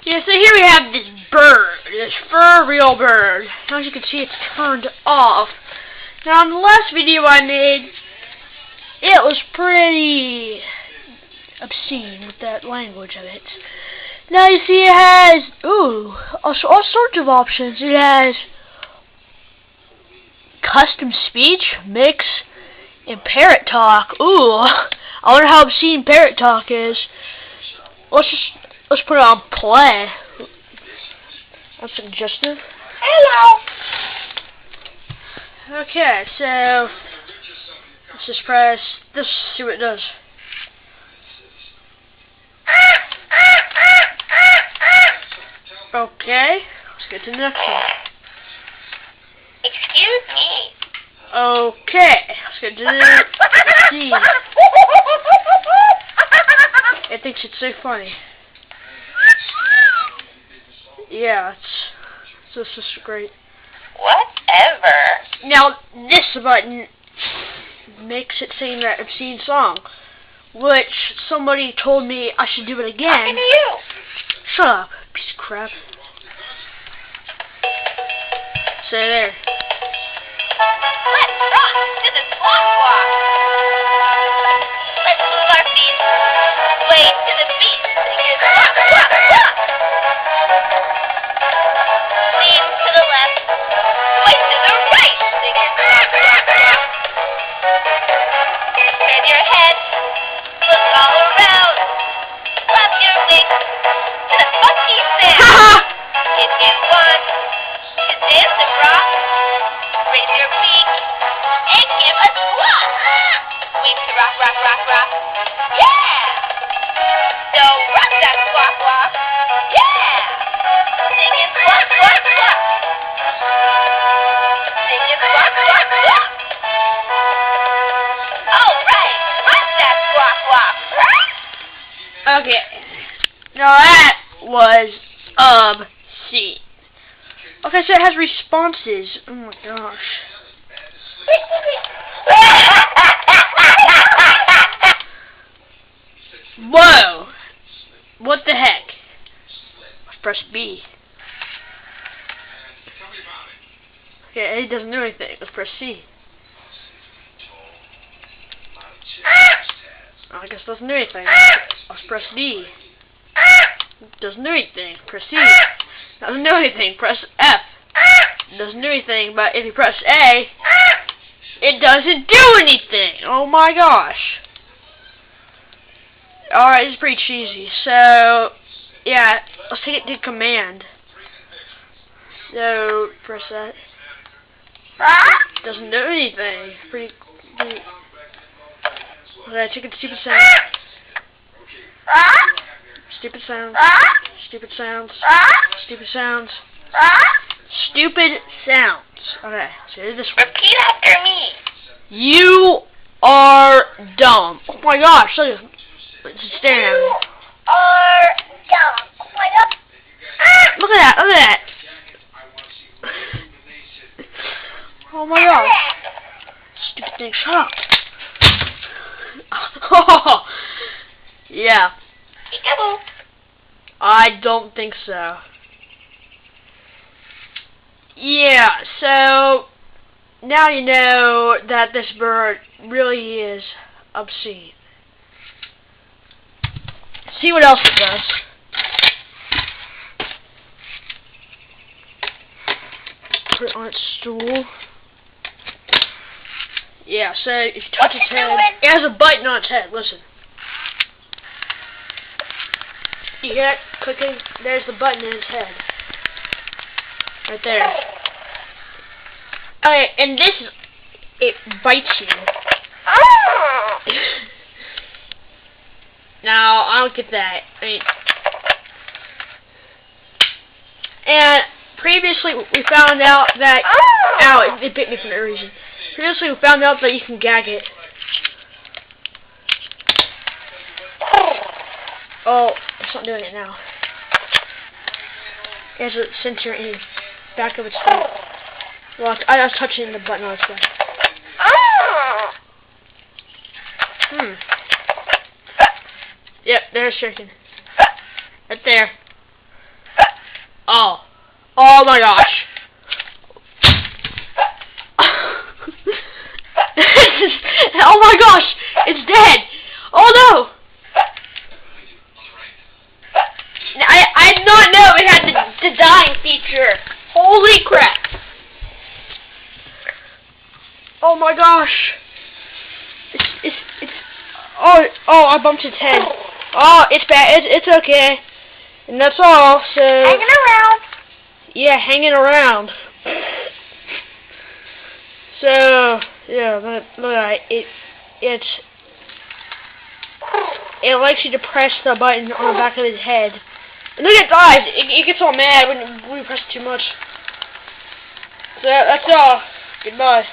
Yeah, so here we have this bird, this fur-real bird. As you can see, it's turned off. Now, in the last video I made, it was pretty obscene with that language of it. Now you see it has, all sorts of options. It has custom speech, mix, and parrot talk. I wonder how obscene parrot talk is. Let's put it on play. That's suggestive. Hello. Okay, so let's just press this, see what it does. Okay, let's get to the next one. Excuse me. Okay, let's get to the C. It thinks it's so funny. Yeah, it's just great. Whatever. Now, this button makes it sing that obscene song, which somebody told me I should do it again. Talking to you. Shut up, piece of crap. Say there. Let's rock to the squawk walk. Let's move our feet. Sway to the beat. Singing squawk, squawk, squawk. Lean to the left. Sway to the right. Singing squawk, squawk, squawk. Turn your head. Look all around. Flap your wings to the funky sound. If you want to dance and rock, raise your beak and give a squawk. Wings to rock, rock, rock, rock. Yeah! So rock that squawk walk. Yeah! Singing squawk, squawk, squawk. Singing squawk, squawk, squawk. All right, rock that squawk walk. Okay, now that was obscene. Okay, so it has responses. Oh my gosh. Whoa! What the heck? Let's press B. Okay, it doesn't do anything. Let's press C. I guess it doesn't do anything. Let's press D. Doesn't do anything. Press C. Doesn't do anything. Press F. Doesn't do anything. But if you press A, it doesn't do anything. Oh my gosh. Alright, it's pretty cheesy. So, yeah, let's take it to command. So, press that. Doesn't do anything. Pretty. Okay, take it to stupid sounds. Stupid sounds. Stupid sounds. Stupid sounds. Stupid sounds. Okay, so this one. Repeat after me. You are dumb. Oh my gosh, look at it's staring at me. You are dumb. Oh my god. Look at that, look at that. Oh my gosh. Stupid thing, shut up. Oh, yeah. Peekaboo. I don't think so. Yeah, so now you know that this bird really is obscene. See what else it does. Put it on its stool. Yeah, so if you touch its head, it has a button on its head. Listen. You hear it clicking? There's the button in its head. Right there. Okay, and this is, it bites you. Now, I don't get that. I mean, and previously we found out that, ow, it bit me for no reason. Previously we found out that you can gag it. Oh, it's not doing it now. It has a sensor in the back of its head. Well, I was touching the button on its back. Yep, there's shaking. Right there. Oh. Oh my gosh. Oh my gosh. It's dead. Oh no. I did not know it had the dying feature. Holy crap. Oh my gosh. It's oh I bumped its head. Oh, it's bad. It's okay. And that's all. So Hanging around. yeah, hanging around. So yeah, look at it likes you to press the button on the back of his head. And then it dies. It gets all mad when you press too much. So that's all. Goodbye.